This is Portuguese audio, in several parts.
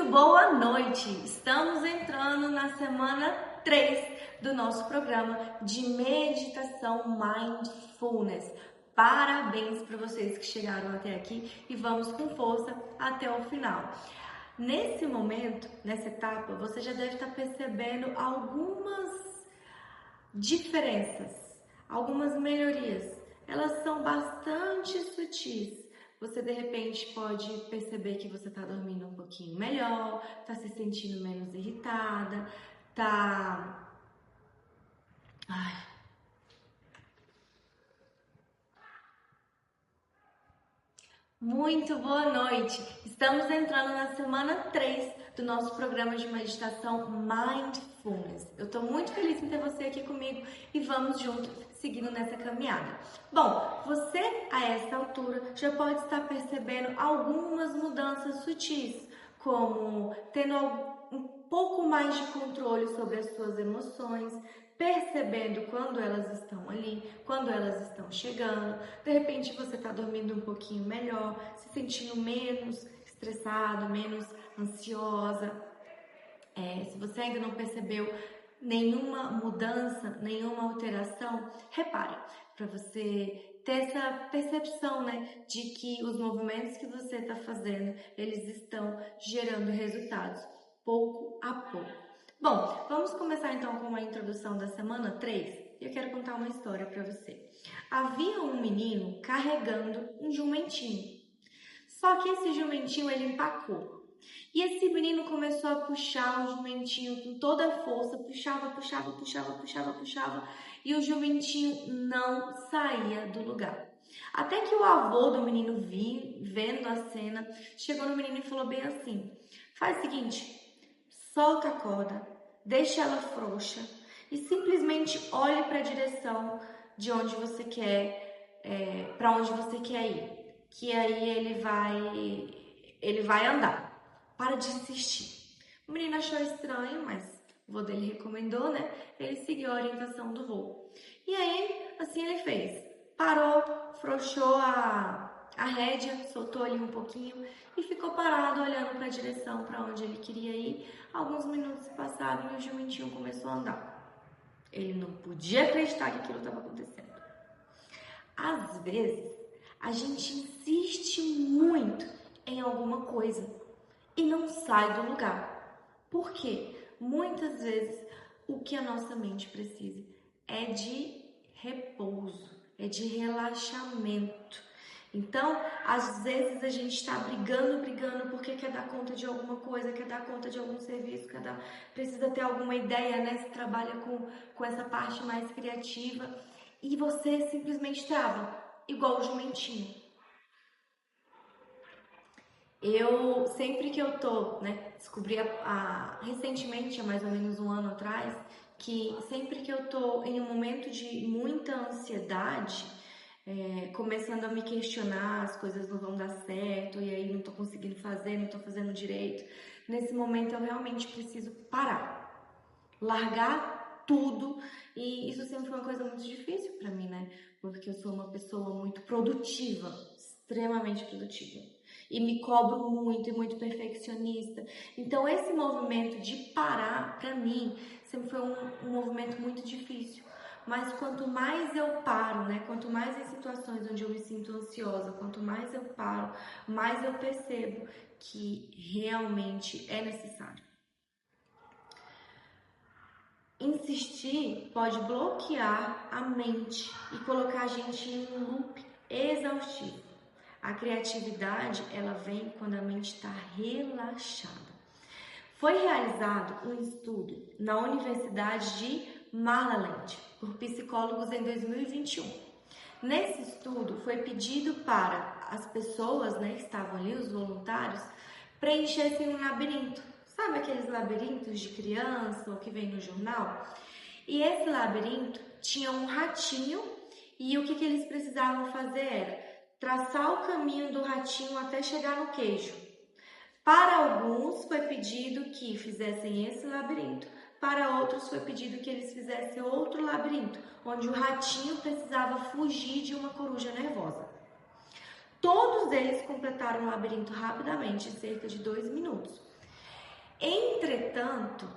boa noite! Estamos entrando na semana 3 do nosso programa de meditação Mindfulness. Parabéns para vocês que chegaram até aqui e vamos com força até o final. Nesse momento, nessa etapa, você já deve estar percebendo algumas diferenças, algumas melhorias. Elas são bastante sutis. Você de repente pode perceber que você está dormindo um pouquinho melhor, está se sentindo menos irritada, Muito boa noite! Estamos entrando na semana 3 do nosso programa de meditação Mindfulness. Eu estou muito feliz em ter você aqui comigo e vamos juntos seguindo nessa caminhada. Bom, você a essa altura já pode estar percebendo algumas mudanças sutis, como tendo um pouco mais de controle sobre as suas emoções, percebendo quando elas estão ali, quando elas estão chegando. De repente você está dormindo um pouquinho melhor, se sentindo menos estressado, menos ansiosa. Se você ainda não percebeu nenhuma mudança, nenhuma alteração, repare, para você ter essa percepção, né, de que os movimentos que você está fazendo, eles estão gerando resultados pouco a pouco. Bom, vamos começar então com a introdução da semana 3. Eu quero contar uma história para você. Havia um menino carregando um jumentinho. Só que esse jumentinho ele empacou. E esse menino começou a puxar o jumentinho com toda a força, puxava, e o jumentinho não saía do lugar. Até que o avô do menino vendo a cena, chegou no menino e falou bem assim: faz o seguinte, solta a corda, deixa ela frouxa e simplesmente olhe para a direção de onde você quer, para onde você quer ir, que aí ele vai andar. Para de insistir. O menino achou estranho, mas o vô dele recomendou, né? Ele seguiu a orientação do vô. E aí, assim ele fez. Parou, frouxou a rédea, soltou ali um pouquinho e ficou parado olhando para a direção para onde ele queria ir. Alguns minutos se passaram e o jumentinho começou a andar. Ele não podia acreditar que aquilo estava acontecendo. Às vezes, a gente insiste muito em alguma coisa e não sai do lugar. Por quê? Muitas vezes o que a nossa mente precisa é de repouso, é de relaxamento. Então, às vezes a gente está brigando porque quer dar conta de alguma coisa, quer dar conta de algum serviço, precisa ter alguma ideia, né? Se trabalha com essa parte mais criativa e você simplesmente trava, igual o jumentinho. Eu, sempre que eu tô, né, descobri recentemente, há mais ou menos um ano atrás, que sempre que eu tô em um momento de muita ansiedade, começando a me questionar, as coisas não vão dar certo, e aí não tô conseguindo fazer, não tô fazendo direito, nesse momento eu realmente preciso parar, largar tudo, e isso sempre foi uma coisa muito difícil pra mim, né, porque eu sou uma pessoa muito produtiva, extremamente produtiva. E me cobro muito e muito perfeccionista. Então, esse movimento de parar, para mim, sempre foi um movimento muito difícil. Mas quanto mais eu paro, né? Quanto mais em situações onde eu me sinto ansiosa, quanto mais eu paro, mais eu percebo que realmente é necessário. Insistir pode bloquear a mente e colocar a gente em um loop exaustivo. A criatividade, ela vem quando a mente está relaxada. Foi realizado um estudo na Universidade de Maryland por psicólogos em 2021. Nesse estudo, foi pedido para as pessoas, né, que estavam ali, os voluntários, preenchessem um labirinto. Sabe aqueles labirintos de criança ou que vem no jornal? E esse labirinto tinha um ratinho e o que eles precisavam fazer era traçar o caminho do ratinho até chegar no queijo. Para alguns foi pedido que fizessem esse labirinto, para outros foi pedido que eles fizessem outro labirinto, onde o ratinho precisava fugir de uma coruja nervosa. Todos eles completaram o labirinto rapidamente, em cerca de 2 minutos. Entretanto,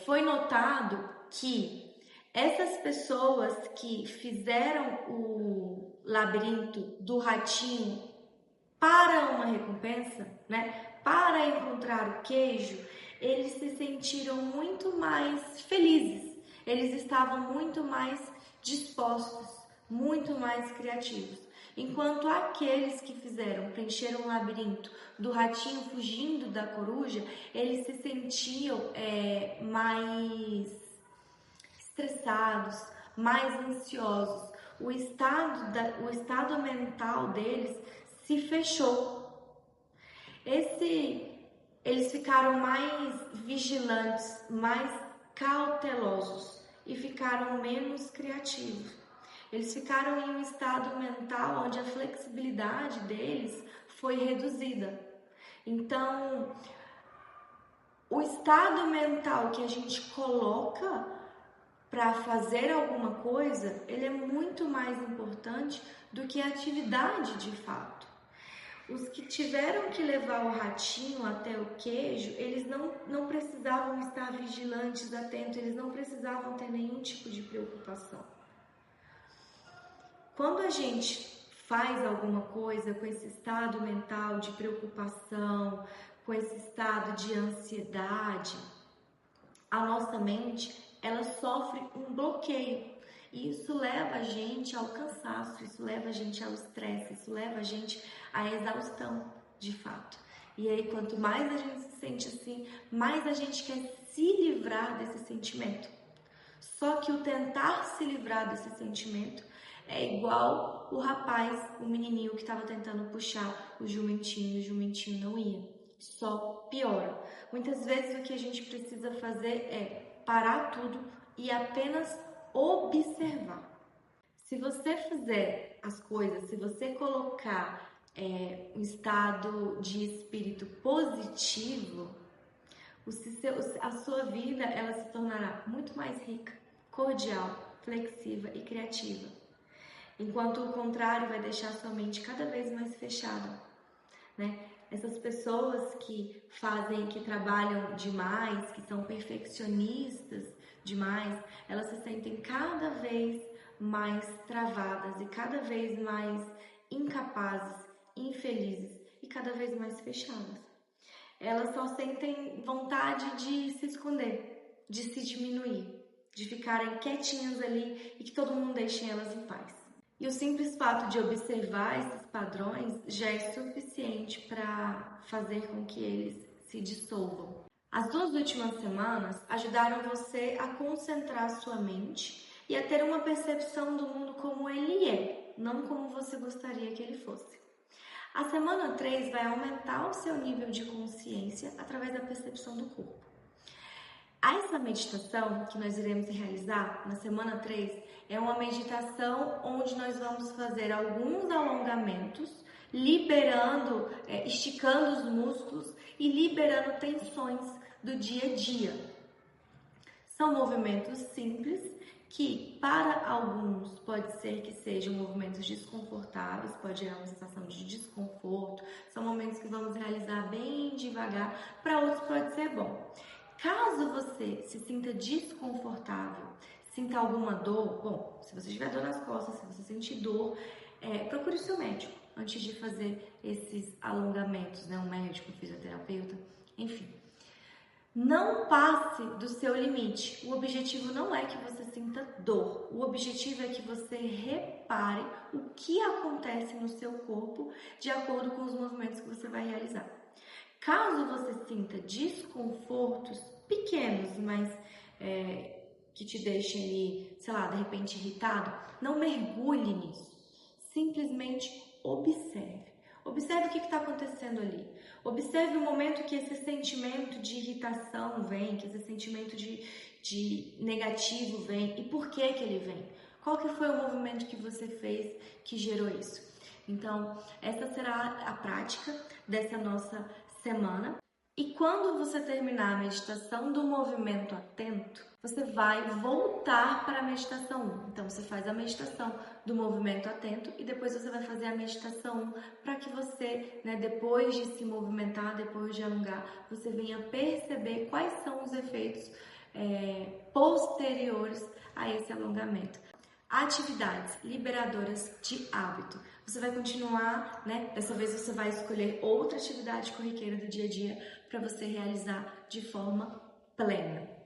foi notado que essas pessoas que fizeram o labirinto do ratinho para uma recompensa, né, para encontrar o queijo, eles se sentiram muito mais felizes, eles estavam muito mais dispostos, muito mais criativos. Enquanto aqueles que preencheram o labirinto do ratinho fugindo da coruja, eles se sentiam mais estressados, mais ansiosos. O estado mental deles se fechou. Eles ficaram mais vigilantes, mais cautelosos e ficaram menos criativos. Eles ficaram em um estado mental onde a flexibilidade deles foi reduzida. Então, o estado mental que a gente coloca para fazer alguma coisa, ele é muito mais importante do que a atividade de fato. Os que tiveram que levar o ratinho até o queijo, eles não precisavam estar vigilantes, atentos, eles não precisavam ter nenhum tipo de preocupação. Quando a gente faz alguma coisa com esse estado mental de preocupação, com esse estado de ansiedade, a nossa mente, ela sofre um bloqueio. E isso leva a gente ao cansaço, isso leva a gente ao estresse, isso leva a gente à exaustão, de fato. E aí, quanto mais a gente se sente assim, mais a gente quer se livrar desse sentimento. Só que o tentar se livrar desse sentimento é igual o rapaz, o menininho que estava tentando puxar o jumentinho não ia. Só piora. Muitas vezes o que a gente precisa fazer é parar tudo e apenas observar. Se você fizer as coisas, se você colocar um estado de espírito positivo, a sua vida ela se tornará muito mais rica, cordial, flexível e criativa. Enquanto o contrário vai deixar sua mente cada vez mais fechada, né? Essas pessoas que trabalham demais, que são perfeccionistas demais, elas se sentem cada vez mais travadas e cada vez mais incapazes, infelizes e cada vez mais fechadas. Elas só sentem vontade de se esconder, de se diminuir, de ficarem quietinhas ali e que todo mundo deixe elas em paz. E o simples fato de observar esses padrões já é suficiente para fazer com que eles se dissolvam. As 2 últimas semanas ajudaram você a concentrar sua mente e a ter uma percepção do mundo como ele é, não como você gostaria que ele fosse. A semana 3 vai aumentar o seu nível de consciência através da percepção do corpo. Essa meditação que nós iremos realizar na semana 3 é uma meditação onde nós vamos fazer alguns alongamentos, esticando os músculos e liberando tensões do dia a dia. São movimentos simples que para alguns pode ser que sejam movimentos desconfortáveis, pode gerar uma sensação de desconforto, são momentos que vamos realizar bem devagar, para outros pode ser bom. Caso você se sinta desconfortável, sinta alguma dor, bom, se você tiver dor nas costas, se você sentir dor, procure o seu médico antes de fazer esses alongamentos, né? Um médico, um fisioterapeuta, enfim. Não passe do seu limite. O objetivo não é que você sinta dor. O objetivo é que você repare o que acontece no seu corpo de acordo com os movimentos que você vai realizar. Caso você sinta desconfortos pequenos, mas que te deixem ali, sei lá, de repente irritado, não mergulhe nisso. Simplesmente observe. Observe o que está acontecendo ali. Observe o momento que esse sentimento de irritação vem, que esse sentimento de negativo vem e por que ele vem. Qual que foi o movimento que você fez que gerou isso? Então, essa será a prática dessa nossa semana. E quando você terminar a meditação do movimento atento, você vai voltar para a meditação 1. Então, você faz a meditação do movimento atento e depois você vai fazer a meditação 1 para que você, depois de se movimentar, depois de alongar, você venha perceber quais são os efeitos posteriores a esse alongamento. Atividades liberadoras de hábito. Você vai continuar, Dessa vez você vai escolher outra atividade corriqueira do dia a dia para você realizar de forma plena.